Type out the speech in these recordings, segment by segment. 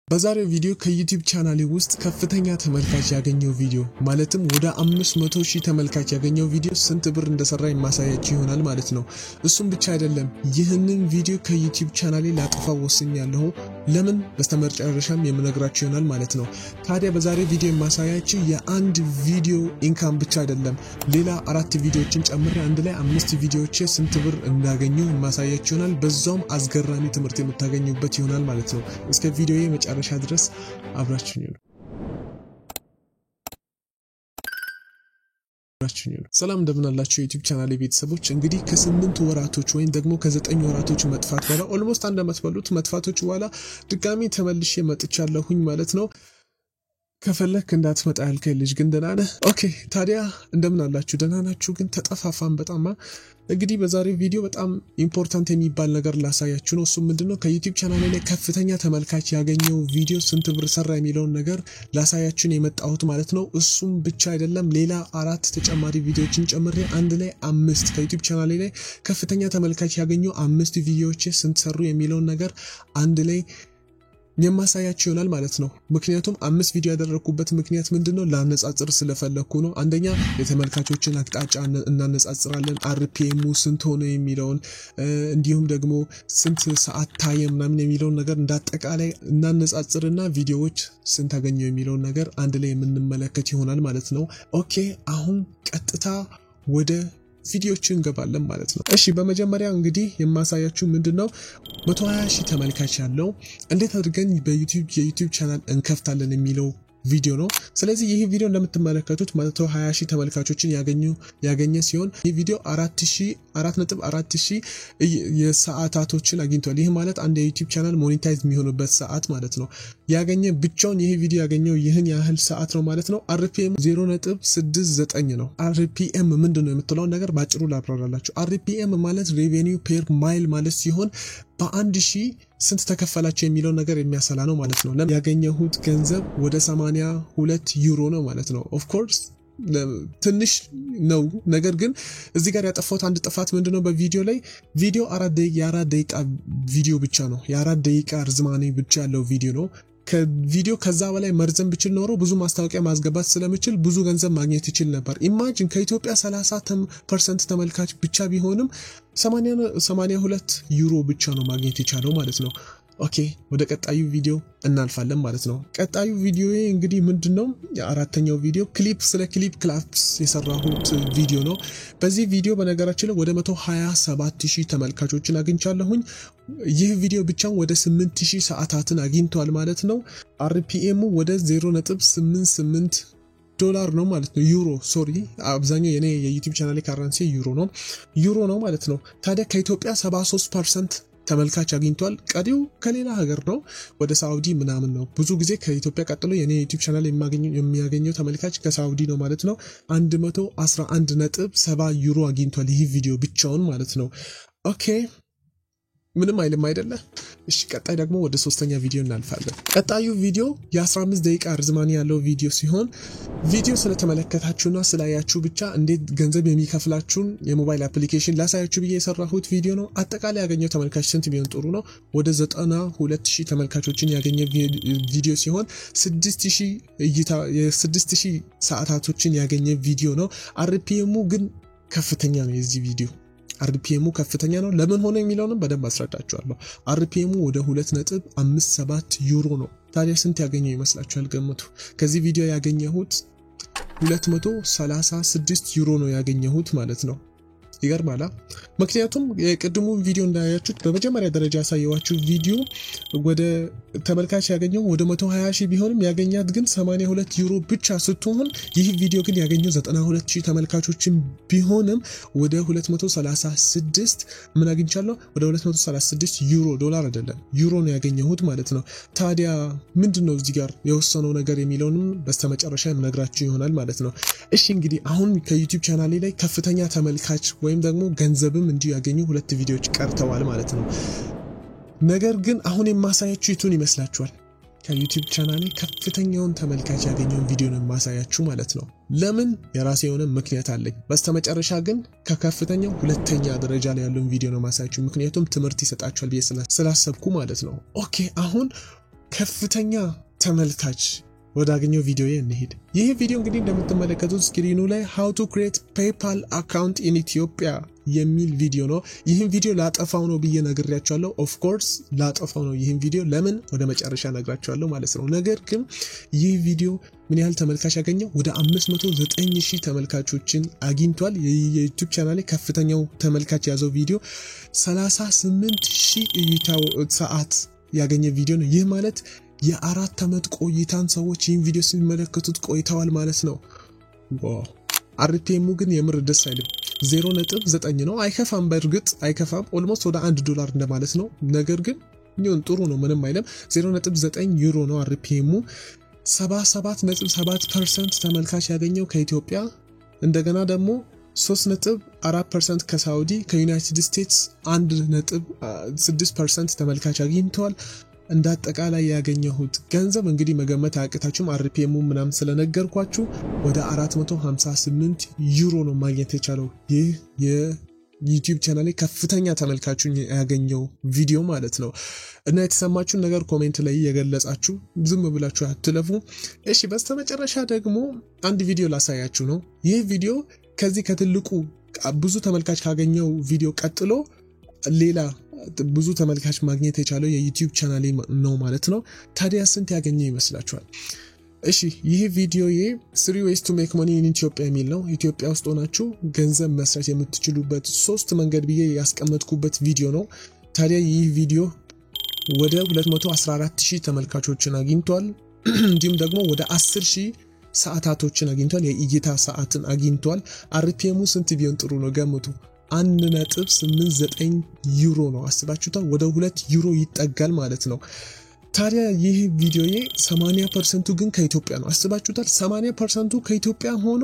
በዛሬው ቪዲዮ ከዩቲዩብ ቻናሌ ውስጥ ከፍተኛ ተመልካች ያገኘው ቪዲዮ ማለትም ወደ 500,000 ተመልካች ያገኘው ቪዲዮ ስንት ብር እንደሰራ የማሳያችሁ ይሆናል ማለት ነው። እሱም ብቻ አይደለም ይህንን ቪዲዮ ከዩቲዩብ ቻናሌ ላጥፋው ወስኛለሁ። ለምን በስተመጨረሻም የምነግራችሁ ይሆናል ማለት ነው። ታዲያ በዛሬው ቪዲዮ የማሳያችሁ የአንድ ቪዲዮ ኢንካም ብቻ አይደለም ሌላ 4 ቪዲዮዎችን ጨምሬ አንድ ላይ 5 ቪዲዮዎች ስንት ብር እንዳገኙ የማሳያችሁ ይሆናል። በዛውም አስገራሚ ትምህርት የምታገኙበት ይሆናል ማለት ነው። እስከ ቪዲዮዬ መጨረሻ ድረስ አብራችሁኝ ነው። ሰላም እንደምን አላችሁ የዩቲዩብ ቻናሌ ቤተሰቦች። እንግዲህ ከ8 ወራቶች ወይም ደግሞ ከ9 ወራቶች መጥፋት በኋላ ኦልሞስት አንድ አመት በሉት መጥፋቶች በኋላ ድጋሚ ተመልሼ መጥቻለሁኝ ማለት ነው። ከፈለክ እንዳትመጣ ያልከኝ ልጅ ግን ደህና ነህ? ኦኬ ታዲያ እንደምን አላችሁ? ደህና ናችሁ? ግን ተጠፋፋን በጣም። እንግዲህ በዛሬው ቪዲዮ በጣም ኢምፖርታንት የሚባል ነገር ላሳያችሁ ነው። እሱ ምንድነው ከዩቲዩብ ቻናሌ ላይ ከፍተኛ ተመልካች ያገኘው ቪዲዮ ስንት ብር ሰራ የሚለውን ነገር ላሳያችሁ ነው የመጣሁት ማለት ነው። እሱም ብቻ አይደለም ሌላ 4 ተጨማሪ ቪዲዮዎችን ጨምሬ አንድ ላይ 5 ከዩቲዩብ ቻናሌ ላይ ከፍተኛ ተመልካች ያገኘው 5 ቪዲዮዎች ስንት ሰሩ የሚለውን ነገር አንድ ላይ የማሳያችሁ ይሆናል ማለት ነው። ምክንያቱም 5 ቪዲዮ ያደረኩበት ምክንያት ምንድነው ላነጻጽር ስለፈለኩ ነው። አንደኛ የተመልካቾችን አቅጣጫ እናነጻጽራለን፣ አርፒኤሙ ስንት ሆነ የሚለውን እንዲሁም ደግሞ ስንት ሰዓት ታየ ምናምን የሚለውን ነገር እንዳጠቃላይ እናነጻጽርና ቪዲዮዎች ስንት አገኘው የሚለውን ነገር አንድ ላይ የምንመለከት ይሆናል ማለት ነው። ኦኬ አሁን ቀጥታ ወደ ቪዲዮችን እንገባለን ማለት ነው። እሺ በመጀመሪያ እንግዲህ የማሳያችሁ ምንድነው 120,000 ተመልካች ያለው እንዴት አድርገን የዩቲዩብ ቻናል እንከፍታለን የሚለው ቪዲዮ ነው። ስለዚህ ይህ ቪዲዮ እንደምትመለከቱት 120,000 ተመልካቾችን ያገኘ ሲሆን ይህ ቪዲዮ 4.4 የሰዓታቶችን አግኝቷል። ይህ ማለት አንድ የዩቲዩብ ቻናል ሞኔታይዝ የሚሆንበት ሰዓት ማለት ነው። ያገኘ ብቻውን ይህ ቪዲዮ ያገኘው ይህን ያህል ሰዓት ነው ማለት ነው። አርፒኤም 0.69 ነው። አርፒኤም ምንድነው የምትለውን ነገር ባጭሩ ላብራራላችሁ። አርፒኤም ማለት ሬቬኒው ፔር ማይል ማለት ሲሆን በ1000 ስንት ተከፈላቸው የሚለው ነገር የሚያሰላ ነው ማለት ነው። ያገኘሁት ገንዘብ ወደ 82 ዩሮ ነው ማለት ነው። ኦፍ ኮርስ ትንሽ ነው። ነገር ግን እዚህ ጋር ያጠፋሁት አንድ ጥፋት ምንድነው በቪዲዮ ላይ ቪዲዮ 4 ደቂቃ ቪዲዮ ብቻ ነው። የ4 ደቂቃ ርዝማኔ ብቻ ያለው ቪዲዮ ነው። ከቪዲዮ ከዛ በላይ መርዘም ብችል ኖሮ ብዙ ማስታወቂያ ማስገባት ስለምችል ብዙ ገንዘብ ማግኘት ይችል ነበር። ኢማጂን ከኢትዮጵያ 30% ተመልካች ብቻ ቢሆንም 82 ዩሮ ብቻ ነው ማግኘት የቻለው ማለት ነው። ኦኬ ወደ ቀጣዩ ቪዲዮ እናልፋለን ማለት ነው። ቀጣዩ ቪዲዮ እንግዲህ ምንድነው የአራተኛው ቪዲዮ ስለ ክሊፕ ክላፕስ የሰራሁት ቪዲዮ ነው። በዚህ ቪዲዮ በነገራችን ላይ ወደ 127,000 ተመልካቾችን አግኝቻለሁኝ። ይህ ቪዲዮ ብቻ ወደ 8,000 ሰዓታትን አግኝቷል ማለት ነው። አርፒኤሙ ወደ 0.88 ዶላር ነው ማለት ነው። ዩሮ ሶሪ አብዛኛው የኔ የዩቲዩብ ቻናሌ ካረንሲ ዩሮ ነው ማለት ነው። ታዲያ ከኢትዮጵያ 73% ተመልካች አግኝቷል። ቀሪው ከሌላ ሀገር ነው፣ ወደ ሳውዲ ምናምን ነው። ብዙ ጊዜ ከኢትዮጵያ ቀጥሎ የኔ ዩቲዩብ ቻናል የሚያገኘው ተመልካች ከሳውዲ ነው ማለት ነው። 111.7 ዩሮ አግኝቷል ይህ ቪዲዮ ብቻውን ማለት ነው። ኦኬ ምንም አይልም አይደለ? እሺ ቀጣይ ደግሞ ወደ 3ኛ ቪዲዮ እናልፋለን። ቀጣዩ ቪዲዮ የ15 ደቂቃ ርዝማኔ ያለው ቪዲዮ ሲሆን ቪዲዮ ስለተመለከታችሁና ስላያችሁ ብቻ እንዴት ገንዘብ የሚከፍላችሁን የሞባይል አፕሊኬሽን ላሳያችሁ ብዬ የሰራሁት ቪዲዮ ነው። አጠቃላይ ያገኘው ተመልካች ስንት ቢሆን ጥሩ ነው? ወደ 92,000 ተመልካቾችን ያገኘ ቪዲዮ ሲሆን 6,000 ሰዓታቶችን ያገኘ ቪዲዮ ነው። አርፒኤሙ ግን ከፍተኛ ነው። የዚህ ቪዲዮ አርፒኤሙ ከፍተኛ ነው። ለምን ሆነ የሚለውንም በደንብ አስረዳችኋለሁ። አርፒኤሙ ወደ 2.57 ዩሮ ነው። ታዲያ ስንት ያገኘው ይመስላችኋል? ገምቱ። ከዚህ ቪዲዮ ያገኘሁት 236 ዩሮ ነው ያገኘሁት ማለት ነው። ይገርማል። ምክንያቱም የቅድሙ ቪዲዮ እንዳያችሁት በመጀመሪያ ደረጃ ያሳየዋችሁ ቪዲዮ ወደ ተመልካች ያገኘው ወደ 120,000 ቢሆንም ያገኛት ግን 82 ዩሮ ብቻ ስትሆን ይህ ቪዲዮ ግን ያገኘው 92,000 ተመልካቾችን ቢሆንም ወደ 236 ምን አግኝቻለሁ? ወደ 236 ዩሮ ዶላር አይደለም ዩሮ ነው ያገኘሁት ማለት ነው። ታዲያ ምንድነው እዚህ ጋር የወሰነው ነገር የሚለውንም በስተመጨረሻ የምነግራችሁ ይሆናል ማለት ነው። እሺ እንግዲህ አሁን ከዩቲዩብ ቻናሌ ላይ ከፍተኛ ተመልካች ወይም ደግሞ ገንዘብም እንዲሁ ያገኙ 2 ቪዲዮዎች ቀርተዋል ማለት ነው። ነገር ግን አሁን የማሳያችሁ የቱን ይመስላችኋል? ከዩቲዩብ ቻናሌ ከፍተኛውን ተመልካች ያገኘውን ቪዲዮ ነው የማሳያችሁ ማለት ነው። ለምን? የራሴ የሆነ ምክንያት አለኝ። በስተመጨረሻ ግን ከከፍተኛው 2ኛ ደረጃ ላይ ያለውን ቪዲዮ ነው የማሳያችሁ፣ ምክንያቱም ትምህርት ይሰጣችኋል ብዬ ስላሰብኩ ማለት ነው። ኦኬ አሁን ከፍተኛ ተመልካች ወዳገኘው ቪዲዮ እንሄድ። ይህ ቪዲዮ እንግዲህ እንደምትመለከቱት ስክሪኑ ላይ how to create PayPal account in Ethiopia የሚል ቪዲዮ ነው። ይህን ቪዲዮ ላጠፋው ነው ብዬ ነግሬያቸዋለሁ። ኦፍ ኮርስ ላጠፋው ነው ይህን ቪዲዮ። ለምን ወደ መጨረሻ ነግራቸዋለሁ ማለት ነው። ነገር ግን ይህ ቪዲዮ ምን ያህል ተመልካች ያገኘው? ወደ 509,000 ተመልካቾችን አግኝቷል። የዩቲዩብ ቻናሌ ከፍተኛው ተመልካች ያዘው ቪዲዮ 38,000 እይታ ሰዓት ያገኘ ቪዲዮ ነው። ይህ ማለት የ4 ዓመት ቆይታን ሰዎች ይህን ቪዲዮ ሲመለከቱት ቆይተዋል ማለት ነው። ዋው! አርፒኤሙ ግን የምር ደስ አይልም። 0.9 ነው። አይከፋም፣ በእርግጥ አይከፋም። ኦልሞስት ወደ $1 እንደማለት ነው። ነገር ግን ይሁን ጥሩ ነው፣ ምንም አይልም። 0.9 ዩሮ ነው አርፒኤሙ። 77.7% ተመልካች ያገኘው ከኢትዮጵያ፣ እንደገና ደግሞ 3.4% ከሳውዲ፣ ከዩናይትድ ስቴትስ 1.6% ተመልካች አግኝተዋል። እንዳጠቃላይ ያገኘሁት ገንዘብ እንግዲህ መገመት አያቅታችሁም። አርፒኤሙ ምናምን ስለነገርኳችሁ ወደ 458 ዩሮ ነው ማግኘት የቻለው ይህ የዩቲዩብ ቻናሌ ከፍተኛ ተመልካቹን ያገኘው ቪዲዮ ማለት ነው። እና የተሰማችሁን ነገር ኮሜንት ላይ የገለጻችሁ ዝም ብላችሁ አትለፉ። እሺ፣ በስተመጨረሻ ደግሞ አንድ ቪዲዮ ላሳያችሁ ነው። ይህ ቪዲዮ ከዚህ ከትልቁ ብዙ ተመልካች ካገኘው ቪዲዮ ቀጥሎ ሌላ ብዙ ተመልካች ማግኘት የቻለው የዩቲዩብ ቻናሌ ነው ማለት ነው። ታዲያ ስንት ያገኘ ይመስላችኋል? እሺ፣ ይህ ቪዲዮ 3 ways to make money in Ethiopia የሚል ነው። ኢትዮጵያ ውስጥ ሆናችሁ ገንዘብ መስራት የምትችሉበት 3 መንገድ ብዬ ያስቀመጥኩበት ቪዲዮ ነው። ታዲያ ይህ ቪዲዮ ወደ 214,000 ተመልካቾችን አግኝቷል። እንዲሁም ደግሞ ወደ 10,000 ሰዓታቶችን አግኝቷል። የእይታ ሰዓትን አግኝቷል። አርፒኤሙ ስንት ቢሆን ጥሩ ነው ገምቱ? 1.89 ዩሮ ነው። አስባችሁታል? ወደ 2 ዩሮ ይጠጋል ማለት ነው። ታዲያ ይህ ቪዲዮ 80% ግን ከኢትዮጵያ ነው። አስባችሁታል? 80% ከኢትዮጵያ ሆኖ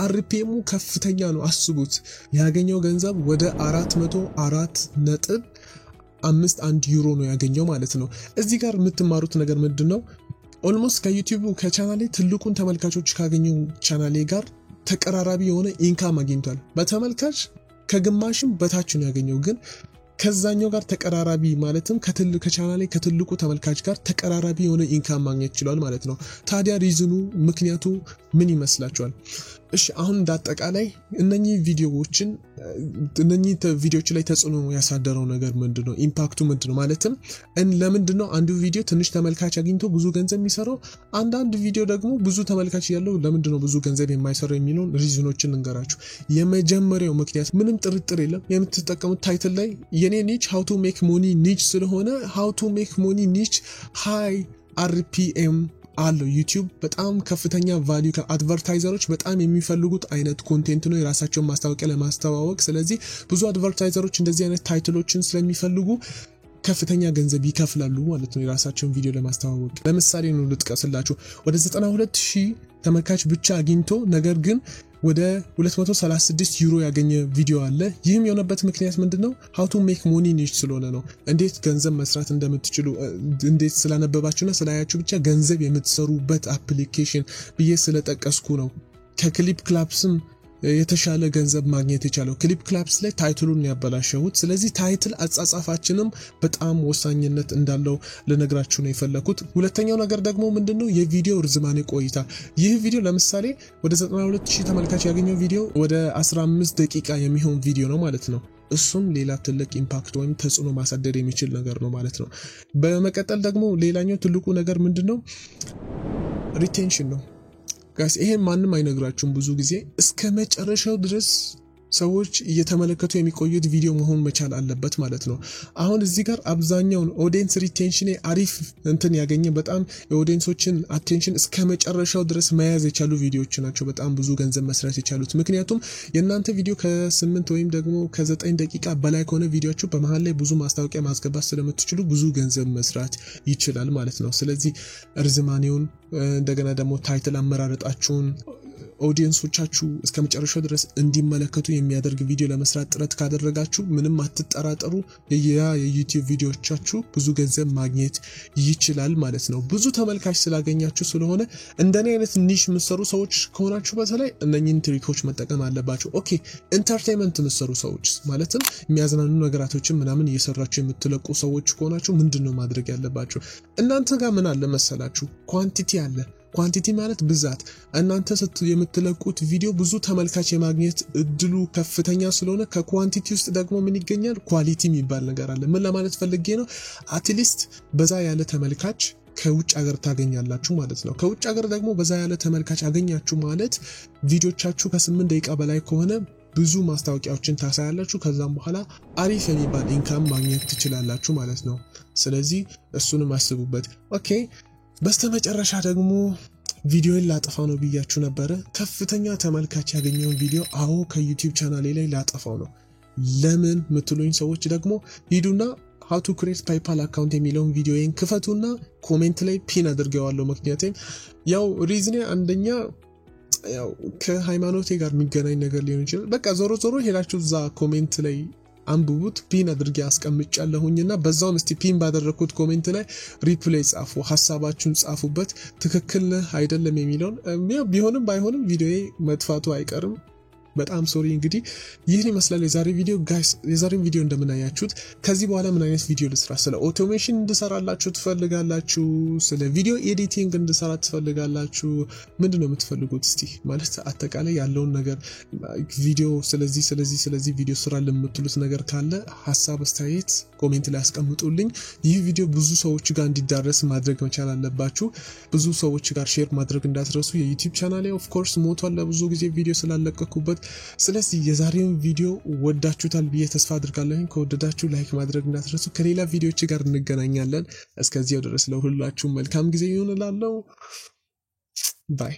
አርፒኤሙ ከፍተኛ ነው። አስቡት። ያገኘው ገንዘብ ወደ 404.51 ዩሮ ነው ያገኘው ማለት ነው። እዚህ ጋር የምትማሩት ነገር ምንድነው? ኦልሞስት ከዩቲዩብ ከቻናሌ ትልቁን ተመልካቾች ካገኘው ቻናሌ ጋር ተቀራራቢ የሆነ ኢንካም አግኝቷል። በተመልካች ከግማሽም በታች ነው ያገኘው፣ ግን ከዛኛው ጋር ተቀራራቢ ማለትም ከቻናሌ ከትልቁ ተመልካች ጋር ተቀራራቢ የሆነ ኢንካም ማግኘት ይችላል ማለት ነው። ታዲያ ሪዝኑ ምክንያቱ ምን ይመስላችኋል? እሺ፣ አሁን እንዳጠቃላይ እነኚህ ቪዲዮዎች ላይ ተጽዕኖ ያሳደረው ነገር ምንድነው? ኢምፓክቱ ምንድነው? ማለትም ለምንድነው አንዱ ቪዲዮ ትንሽ ተመልካች አግኝቶ ብዙ ገንዘብ የሚሰራው፣ አንዳንድ ቪዲዮ ደግሞ ብዙ ተመልካች ያለው ለምንድነው ብዙ ገንዘብ የማይሰራው የሚለውን ሪዝኖችን እንገራችሁ። የመጀመሪያው ምክንያት ምንም ጥርጥር የለም፣ የምትጠቀሙት ታይትል ላይ የኔ ኒች how to make money niche ስለሆነ how to make money niche high RPM አለው። ዩቲዩብ በጣም ከፍተኛ ቫልዩ ከአድቨርታይዘሮች በጣም የሚፈልጉት አይነት ኮንቴንት ነው፣ የራሳቸውን ማስታወቂያ ለማስተዋወቅ። ስለዚህ ብዙ አድቨርታይዘሮች እንደዚህ አይነት ታይትሎችን ስለሚፈልጉ ከፍተኛ ገንዘብ ይከፍላሉ ማለት ነው የራሳቸውን ቪዲዮ ለማስተዋወቅ። ለምሳሌ ነው ልጥቀስላችሁ። ወደ 92,000 ተመልካች ብቻ አግኝቶ ነገር ግን ወደ 236 ዩሮ ያገኘ ቪዲዮ አለ። ይህም የሆነበት ምክንያት ምንድነው? how to make money niche ስለሆነ ነው። እንዴት ገንዘብ መስራት እንደምትችሉ እንዴት ስላነበባችሁና ስላያችሁ ብቻ ገንዘብ የምትሰሩበት አፕሊኬሽን ብዬ ስለጠቀስኩ ነው። ከክሊፕ ክላፕስም የተሻለ ገንዘብ ማግኘት የቻለው ክሊፕ ክላፕስ ላይ ታይትሉን ያበላሸሁት። ስለዚህ ታይትል አጻጻፋችንም በጣም ወሳኝነት እንዳለው ልነግራችሁ ነው የፈለኩት። ሁለተኛው ነገር ደግሞ ምንድነው? የቪዲዮ ርዝማኔ ቆይታ። ይህ ቪዲዮ ለምሳሌ ወደ 92,000 ተመልካች ያገኘው ቪዲዮ ወደ 15 ደቂቃ የሚሆን ቪዲዮ ነው ማለት ነው። እሱም ሌላ ትልቅ ኢምፓክት ወይም ተጽዕኖ ማሳደር የሚችል ነገር ነው ማለት ነው። በመቀጠል ደግሞ ሌላኛው ትልቁ ነገር ምንድነው? ሪቴንሽን ነው ጋይስ። ይሄን ማንም አይነግራችሁም። ብዙ ጊዜ እስከ መጨረሻው ድረስ ሰዎች እየተመለከቱ የሚቆዩት ቪዲዮ መሆን መቻል አለበት ማለት ነው። አሁን እዚህ ጋር አብዛኛውን ኦዲየንስ ሪቴንሽን አሪፍ ያገኘ በጣም የኦዲየንሶችን አቴንሽን እስከ መጨረሻው ድረስ መያዝ የቻሉ ቪዲዮዎች ናቸው በጣም ብዙ ገንዘብ መስራት የቻሉት። ምክንያቱም የእናንተ ቪዲዮ ከ8 ወይም ደግሞ ከ9 ደቂቃ በላይ ከሆነ ቪዲዮአችሁ በመሃል ላይ ብዙ ማስታወቂያ ማስገባት ስለምትችሉ ብዙ ገንዘብ መስራት ይችላል ማለት ነው። ስለዚህ ርዝማኔውን እንደገና ደግሞ ታይትል አመራረጣችሁን ኦዲየንሶቻችሁ እስከመጨረሻው ድረስ እንዲመለከቱ የሚያደርግ ቪዲዮ ለመስራት ጥረት ካደረጋችሁ ምንም አትጠራጠሩ የዩቲዩብ ቪዲዮዎቻችሁ ብዙ ገንዘብ ማግኘት ይችላል ማለት ነው። ብዙ ተመልካች ስላገኛችሁ ስለሆነ እንደኔ አይነት ኒሽ የምትሰሩ ሰዎች ከሆናችሁ በተለይ እነኚህን ትሪኮች መጠቀም አለባችሁ። ኦኬ ኢንተርቴይንመንት የምትሰሩ ሰዎች ማለትም የሚያዝናኑ ነገራቶችን ምናምን እየሰራችሁ የምትለቁ ሰዎች ከሆናችሁ ምንድነው ማድረግ ያለባችሁ? እናንተ ጋር ምን አለ መሰላችሁ? ኳንቲቲ አለ። ኳንቲቲ ማለት ብዛት። እናንተ የምትለቁት ቪዲዮ ብዙ ተመልካች የማግኘት እድሉ ከፍተኛ ስለሆነ ከኳንቲቲ ውስጥ ደግሞ ምን ይገኛል? ኳሊቲ የሚባል ነገር አለ። ምን ለማለት ፈልጌ ነው? አትሊስት በዛ ያለ ተመልካች ከውጭ ሀገር ታገኛላችሁ ማለት ነው። ከውጭ ሀገር ደግሞ በዛ ያለ ተመልካች አገኛችሁ ማለት ቪዲዮቻችሁ ከ8 ደቂቃ በላይ ከሆነ ብዙ ማስታወቂያዎችን ታሳያላችሁ። ከዛም በኋላ አሪፍ የሚባል ኢንካም ማግኘት ትችላላችሁ ማለት ነው። ስለዚህ እሱንም አስቡበት። ኦኬ በስተመጨረሻ ደግሞ ቪዲዮን ላጠፋው ነው ብያችሁ ነበር። ከፍተኛ ተመልካች ያገኘውን ቪዲዮ ከዩቲዩብ ቻናሌ ላይ ላጠፋው ነው። ለምን ምትሉኝ ሰዎች ደግሞ ሂዱና how to create PayPal account የሚለውን ቪዲዮዬን ክፈቱና ኮሜንት ላይ ፒን አድርገዋለሁ። ምክንያቱም ሪዝኔ አንደኛ ከሃይማኖቴ ጋር የሚገናኝ ነገር ሊሆን ይችላል። በቃ ዞሮ ሄዳችሁ እዛ ኮሜንት ላይ አንብቡት። ፒን አድርጌ አስቀምጫለሁኝና በዛው እስቲ ፒን ባደረኩት ኮሜንት ላይ ሪፕላይ ጻፉ፣ ሐሳባችሁን ጻፉበት። ትክክል ነህ አይደለም የሚለውን ቢሆንም ባይሆንም ቪዲዮዬ መጥፋቱ አይቀርም። በጣም ሶሪ። እንግዲህ ይህን ይመስላል የዛሬ ቪዲዮ ጋይስ። የዛሬን ቪዲዮ እንደምናያችሁት ከዚህ በኋላ ምን አይነት ቪዲዮ ልስራ? ስለ ኦቶሜሽን እንድሰራላችሁ ትፈልጋላችሁ? ስለ ቪዲዮ ኤዲቲንግ እንድሰራ ትፈልጋላችሁ? ምንድነው የምትፈልጉት? እስቲ ማለት አጠቃላይ ያለውን ነገር ቪዲዮ ስለዚህ ቪዲዮ ስራ ለምትሉት ነገር ካለ ሐሳብ አስተያየት ኮሜንት ላይ አስቀምጡልኝ። ይህ ቪዲዮ ብዙ ሰዎች ጋር እንዲዳረስ ማድረግ መቻል አለባችሁ። ብዙ ሰዎች ጋር ሼር ማድረግ እንዳትረሱ። የዩቲዩብ ቻናሌ ኦፍ ኮርስ ሞቷል ለብዙ ጊዜ ቪዲዮ ስላለቀኩበት። ስለዚህ የዛሬውን ቪዲዮ ወዳችሁታል ብዬ ተስፋ አድርጋለሁ። ከወደዳችሁ ላይክ ማድረግ እንዳትረሱ። ከሌላ ቪዲዮዎች ጋር እንገናኛለን። እስከዚያው ድረስ ለሁላችሁም መልካም ጊዜ ይሁንላለሁ። ባይ